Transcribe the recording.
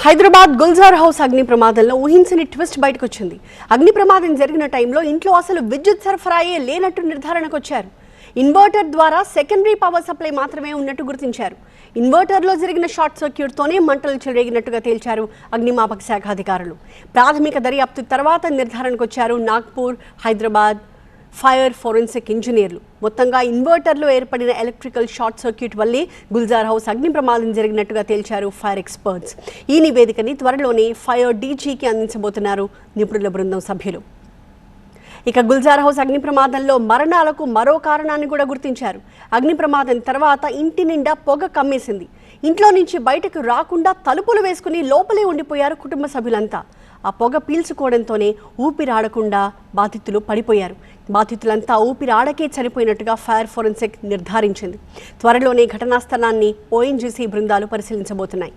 Hyderabad Gulzar house అగ్ని ప్రమాదంలో ఊహించని ట్విస్ట్ బయటకు వచ్చింది. అగ్ని ప్రమాదం జరిగిన టైంలో ఇంట్లో అసలు విద్యుత్ సరఫరాయే లేనట్టు నిర్ధారణకు వచ్చారు. ఇన్వర్టర్ ద్వారా సెకండరీ పవర్ సప్లై మాత్రమే ఉన్నట్టు గుర్తించారు. ఇన్వర్టర్లో జరిగిన షార్ట్ సర్క్యూట్తోనే మంటలు చెలరేగినట్టుగా తేల్చారు అగ్నిమాపక శాఖ అధికారులు. ప్రాథమిక దర్యాప్తు తర్వాత నిర్ధారణకు వచ్చారు నాగ్పూర్, హైదరాబాద్ ఫైర్ ఫోరెన్సిక్ ఇంజనీర్లు. మొత్తంగా ఇన్వర్టర్లో ఏర్పడిన ఎలక్ట్రికల్ షార్ట్ సర్క్యూట్ వల్లే గుల్జార్ హౌస్ అగ్ని ప్రమాదం జరిగినట్టుగా తేల్చారు ఫైర్ ఎక్స్పర్ట్స్. ఈ నివేదికని త్వరలోనే ఫైర్ డీజీకి అందించబోతున్నారు నిపుణుల బృందం సభ్యులు. ఇక గుల్జార్ హౌస్ అగ్ని ప్రమాదంలో మరణాలకు మరో కారణాన్ని కూడా గుర్తించారు. అగ్ని ప్రమాదం తర్వాత ఇంటి నిండా పొగ కమ్మేసింది. ఇంట్లో నుంచి బయటకు రాకుండా తలుపులు వేసుకుని లోపలే ఉండిపోయారు కుటుంబ సభ్యులంతా. ఆ పొగ పీల్చుకోవడంతోనే ఊపిరాడకుండా బాధితులు పడిపోయారు. బాధితులంతా ఊపిరాడకే చనిపోయినట్టుగా ఫైర్ ఫోరెన్సిక్ నిర్ధారించింది. త్వరలోనే ఘటనా స్థలాన్ని ఓఎన్జీసీ బృందాలు పరిశీలించబోతున్నాయి.